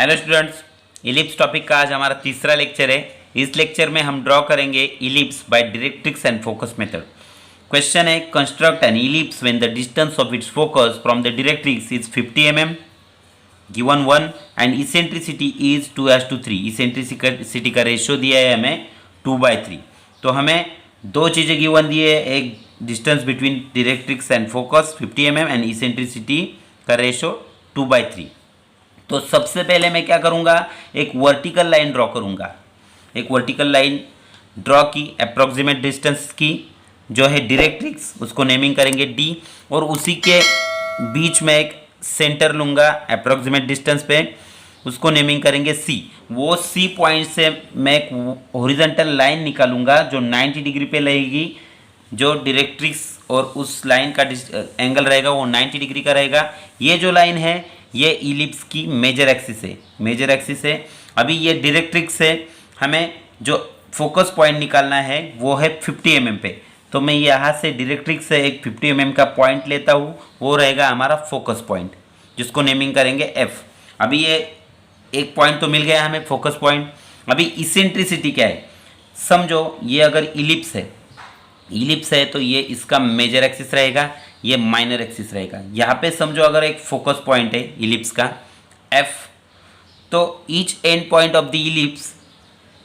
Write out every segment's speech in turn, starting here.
Hello students, ellipse topic का आज हमारा तीसरा लेक्चर है। इस लेक्चर में हम ड्रॉ करेंगे ellipse by directrix and focus method. Question है, construct an ellipse when the distance of its focus from the directrix is 50 mm, given 1 and eccentricity is 2:3। Eccentricity का रेशियो दिया है हमें 2/3। तो हमें दो चीज़ें गिवन दी है, एक distance between directrix and focus 50 mm and eccentricity का रेशियो 2/3। तो सबसे पहले मैं क्या करूंगा, एक वर्टिकल लाइन ड्रॉ करूंगा। एक वर्टिकल लाइन ड्रॉ की अप्रोक्सीमेट डिस्टेंस की, जो है डायरेक्ट्रिक्स, उसको नेमिंग करेंगे डी, और उसी के बीच में एक सेंटर लूंगा अप्रोक्सीमेट डिस्टेंस पे, उसको नेमिंग करेंगे सी। वो सी पॉइंट से मैं एक हॉरिजॉन्टल लाइन निकालूंगा जो 90 डिग्री पे लगेगी। जो डायरेक्ट्रिक्स और उस लाइन का एंगल रहेगा वो 90 डिग्री का रहेगा। ये जो लाइन है ये इलिप्स की मेजर एक्सिस है। मेजर एक्सिस है। अभी ये डायरेक्ट्रिक्स से हमें जो फोकस पॉइंट निकालना है वो है 50 mm पे। तो मैं यहाँ से डायरेक्ट्रिक्स से एक 50 mm का पॉइंट लेता हूँ, वो रहेगा हमारा फोकस पॉइंट, जिसको नेमिंग करेंगे एफ। अभी ये एक पॉइंट तो मिल गया हमें, फोकस पॉइंट। अभी इसेंट्रिसिटी क्या है, समझो ये अगर इलिप्स है तो ये इसका मेजर एक्सिस रहेगा, ये माइनर एक्सिस रहेगा। यहाँ पे समझो अगर एक फोकस पॉइंट है इलिप्स का एफ, तो each and point of the ellipse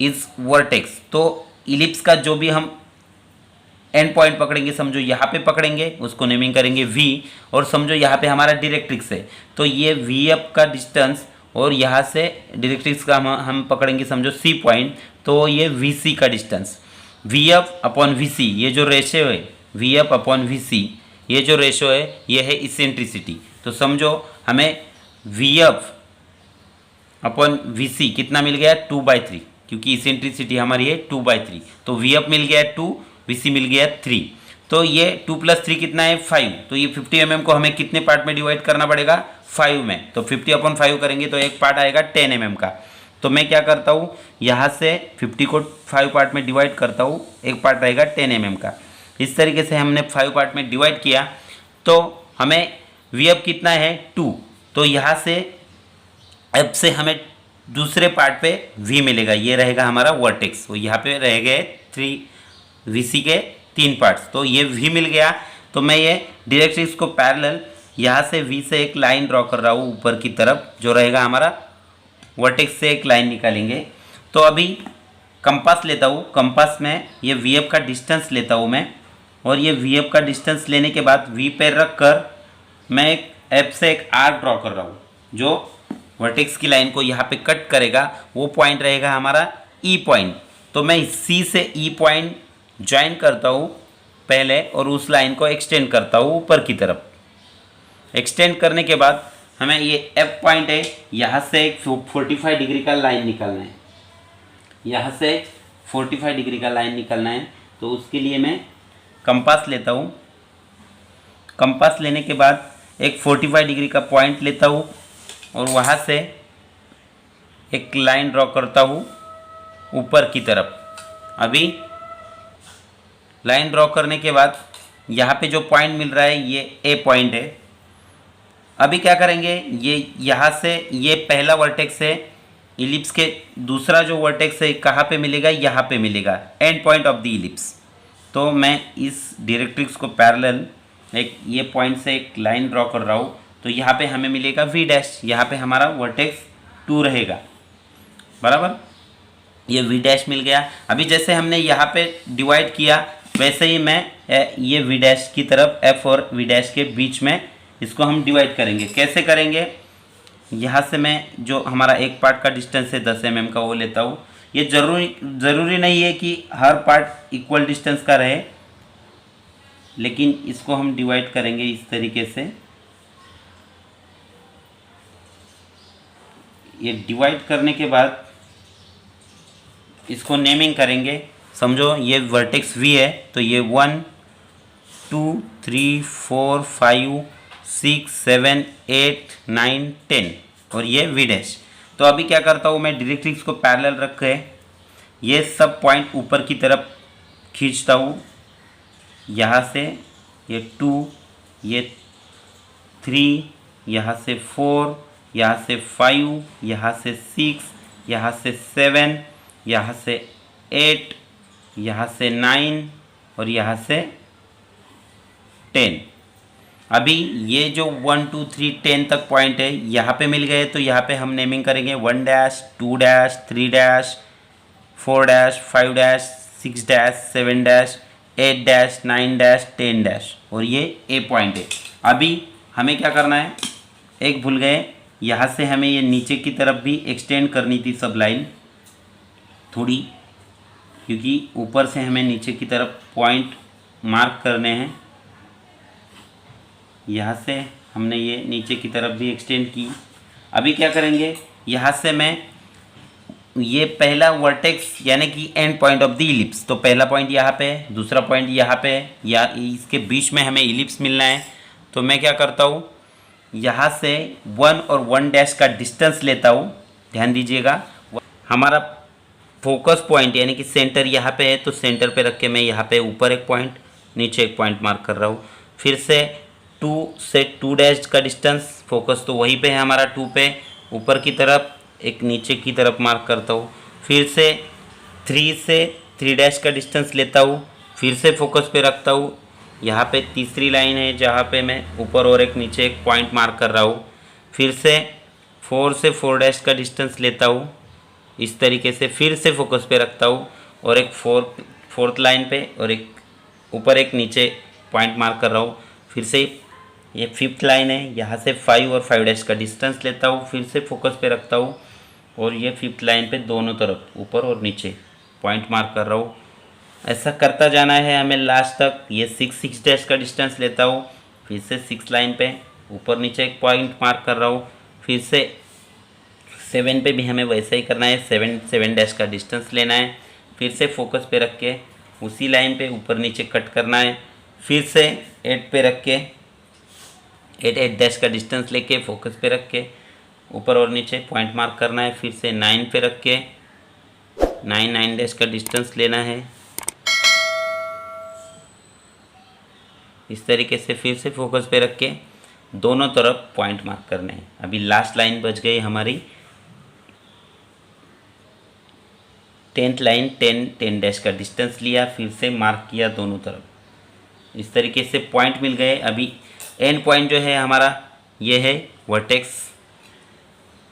is vertex. तो इलिप्स का जो भी हम एंड पॉइंट पकड़ेंगे, समझो यहाँ पे पकड़ेंगे, उसको नेमिंग करेंगे वी। और समझो यहाँ पे हमारा डायरेक्ट्रिक्स है, तो ये वी एफ का डिस्टेंस, और यहाँ से डायरेक्ट्रिक्स का हम पकड़ेंगे समझो सी पॉइंट, तो ये वी सी का distance, V F upon V C, ये जो रेशियो है V F upon V C, ये जो रेशियो है ये है इसेंट्रिसिटी। तो समझो हमें वी एफ अपॉन वी सी कितना मिल गया, 2/3, क्योंकि इसेंट्रिसिटी हमारी है 2/3। तो वी एफ मिल गया 2, वी सी मिल गया 3। तो ये 2 + 3 कितना है 5। तो ये 50 mm को हमें कितने पार्ट में डिवाइड करना पड़ेगा, 5 में। तो 50/5 करेंगे तो एक पार्ट आएगा 10 mm का। तो मैं क्या करता हूँ, यहाँ से 50 को 5 पार्ट में डिवाइड करता हूँ, एक पार्ट रहेगा 10 mm का। इस तरीके से हमने 5 पार्ट में डिवाइड किया, तो हमें वी एफ कितना है 2। तो यहाँ से एफ से हमें दूसरे पार्ट पे वी मिलेगा, ये रहेगा हमारा वर्टेक्स। तो यहाँ पे रह गए 3 वी सी के 3 पार्ट्स, तो ये वी मिल गया। तो मैं ये डायरेक्ट्रिक्स को पैरेलल यहाँ से वी से एक लाइन ड्रॉ कर रहा हूँ ऊपर की तरफ, जो रहेगा हमारा वर्टेक्स से एक लाइन निकालेंगे। तो अभी कंपास लेता हूँ, कंपास में ये वी एफ का डिस्टेंस लेता हूँ मैं, और ये वी एफ का डिस्टेंस लेने के बाद वी पे रख कर मैं एक एफ से एक आर्क ड्रॉ कर रहा हूँ, जो वर्टेक्स की लाइन को यहाँ पे कट करेगा। वो पॉइंट रहेगा हमारा ई पॉइंट। तो मैं सी से ई पॉइंट ज्वाइन करता हूँ पहले, और उस लाइन को एक्सटेंड करता हूँ ऊपर की तरफ। एक्सटेंड करने के बाद हमें ये एफ पॉइंट है, यहाँ से एक 45 डिग्री का लाइन निकालना है। यहाँ से 45 डिग्री का लाइन निकालना है, तो उसके लिए मैं कंपास लेता हूँ। कंपास लेने के बाद एक 45 डिग्री का पॉइंट लेता हूँ, और वहाँ से एक लाइन ड्रॉ करता हूँ ऊपर की तरफ। अभी लाइन ड्रॉ करने के बाद यहाँ पे जो पॉइंट मिल रहा है ये ए पॉइंट है। अभी क्या करेंगे, ये यहाँ से ये पहला वर्टेक्स है इलिप्स के, दूसरा जो वर्टेक्स है कहाँ पे मिलेगा, यहाँ पे मिलेगा, and point of the ellipse. तो मैं इस डायरेक्ट्रिक्स को पैरेलल एक ये पॉइंट से एक लाइन ड्रॉ कर रहा हूँ, तो यहाँ पे हमें मिलेगा वी डैश। यहाँ पे हमारा वर्टेक्स 2 रहेगा, बराबर, ये वी डैश मिल गया। अभी जैसे हमने यहाँ पे डिवाइड किया, वैसे ही मैं ये वी डैश की तरफ एफ और वी डैश के बीच में इसको हम डिवाइड करेंगे। कैसे करेंगे, यहाँ से मैं जो हमारा एक पार्ट का डिस्टेंस है 10 mm का, वो लेता हूँ। ये ज़रूरी नहीं है कि हर पार्ट इक्वल डिस्टेंस का रहे, लेकिन इसको हम डिवाइड करेंगे इस तरीके से। ये डिवाइड करने के बाद इसको नेमिंग करेंगे। समझो ये वर्टेक्स वी है, तो ये 1 2 3 4 5 6 7 8 9 10, और ये वी डैश। तो अभी क्या करता हूँ, मैं डायरेक्ट्रिक्स को पैरेलल रख के ये सब पॉइंट ऊपर की तरफ खींचता हूँ। यहाँ से ये 2, ये 3, यहाँ से 4, यहाँ से 5, यहाँ से 6, यहाँ से 7, यहाँ से 8, यहाँ से 9 और यहाँ से 10। अभी ये जो 1 2 3 10 तक पॉइंट है यहाँ पे मिल गए, तो यहाँ पे हम नेमिंग करेंगे 1 dash 2 dash 3 dash 4 dash 5 dash 6 dash 7 dash 8 dash 9 dash 10 dash, और ये ए पॉइंट है। अभी हमें क्या करना है, एक भूल गए, यहाँ से हमें ये नीचे की तरफ भी एक्सटेंड करनी थी सब लाइन थोड़ी, क्योंकि ऊपर से हमें नीचे की तरफ पॉइंट मार्क करने हैं। यहाँ से हमने ये नीचे की तरफ भी एक्सटेंड की। अभी क्या करेंगे, यहाँ से मैं ये पहला वर्टेक्स यानी कि and point of the ellipse, तो पहला पॉइंट यहाँ पे है, दूसरा पॉइंट यहाँ पे है, या इसके बीच में हमें इलिप्स मिलना है। तो मैं क्या करता हूँ, यहाँ से 1 और 1 डैश का डिस्टेंस लेता हूँ। ध्यान दीजिएगा, हमारा फोकस पॉइंट यानी कि सेंटर यहाँ पे है, तो सेंटर पे रख के मैं यहाँ पे ऊपर एक पॉइंट नीचे एक पॉइंट मार्क कर रहा हूँ। फिर से 2 से 2 डैश का डिस्टेंस, फोकस तो वहीं पे है हमारा 2 पे, ऊपर की तरफ एक नीचे की तरफ मार्क करता हूँ। फिर से 3 से 3 डैश का डिस्टेंस लेता हूँ, फिर से फोकस पे रखता हूँ। यहाँ पे तीसरी लाइन है जहाँ पे मैं ऊपर और एक नीचे एक पॉइंट मार्क कर रहा हूँ। फिर से 4 से 4 डैश का डिस्टेंस लेता हूँ, इस तरीके से फिर से फोकस पे रखता हूँ, और एक फोर्थ लाइन पे और एक ऊपर एक नीचे पॉइंट मार्क कर रहा हूँ। फिर से ये 5th लाइन है, यहाँ से 5 और 5 डैश का डिस्टेंस लेता हूँ, फिर से फोकस पे रखता हूँ, और ये 5th लाइन पे दोनों तरफ ऊपर और नीचे पॉइंट मार्क कर रहा हूँ। ऐसा करता जाना है हमें लास्ट तक। ये 6 डैश का डिस्टेंस लेता हूँ, फिर से 6 लाइन पे ऊपर नीचे एक पॉइंट मार्क कर रहा हूँ। फिर से 7 पे भी हमें वैसा ही करना है, 7 डैश का डिस्टेंस लेना है, फिर से फोकस पे रख के उसी लाइन पे ऊपर नीचे कट करना है। फिर से 8 पे रख के 8 डैश का डिस्टेंस लेके फोकस पे रख के ऊपर और नीचे पॉइंट मार्क करना है। फिर से 9 पे रख के 9 डैश का डिस्टेंस लेना है, इस तरीके से फिर से फोकस पे रख के दोनों तरफ पॉइंट मार्क करने हैं। अभी लास्ट लाइन बच गई हमारी 10th लाइन, 10 डैश का डिस्टेंस लिया, फिर से मार्क किया दोनों तरफ, इस तरीके से पॉइंट मिल गए। अभी एंड पॉइंट जो है हमारा ये है वर्टेक्स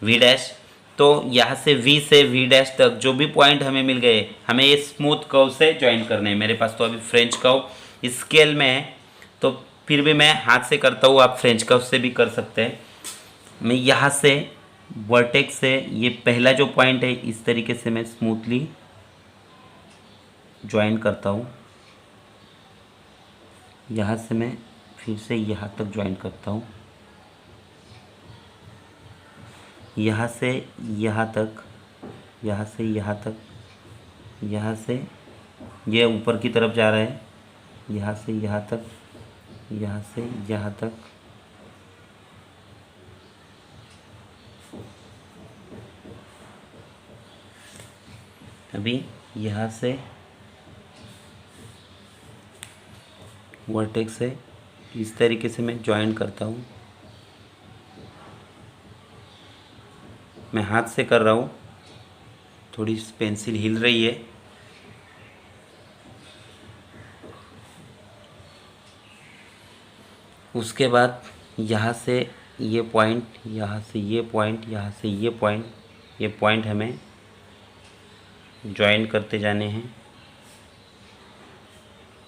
वी डैश। तो यहाँ से वी से वी डैश तक जो भी पॉइंट हमें मिल गए, हमें ये स्मूथ कर्व से ज्वाइन करने हैं। मेरे पास तो अभी फ्रेंच कर्व स्केल में है, तो फिर भी मैं हाथ से करता हूँ, आप फ्रेंच कर्व से भी कर सकते हैं। मैं यहाँ से वर्टेक्स से ये पहला जो पॉइंट है इस तरीके से मैं स्मूथली ज्वाइन करता हूँ। यहाँ से मैं फिर से यहाँ तक ज्वाइन करता हूँ, यहाँ से यहाँ तक, यहाँ से यहाँ तक, यहाँ से ये ऊपर की तरफ जा रहा है, यहाँ से यहाँ तक, यहाँ से यहाँ तक, अभी यहाँ से वर्टेक्स से इस तरीके से मैं ज्वाइन करता हूँ। मैं हाथ से कर रहा हूँ, थोड़ी पेंसिल हिल रही है। उसके बाद यहाँ से ये पॉइंट, यहाँ से ये पॉइंट, यहाँ से ये पॉइंट हमें ज्वाइन करते जाने हैं,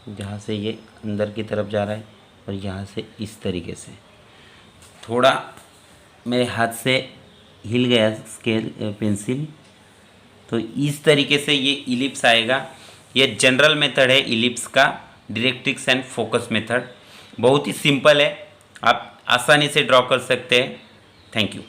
जहाँ से ये अंदर की तरफ जा रहा है, और यहाँ से इस तरीके से। थोड़ा मेरे हाथ से हिल गया स्केल पेंसिल, तो इस तरीके से ये इलिप्स आएगा। ये जनरल मेथड है इलिप्स का, डायरेक्ट्रिक्स एंड फोकस मेथड। बहुत ही सिंपल है, आप आसानी से ड्रॉ कर सकते हैं। Thank you.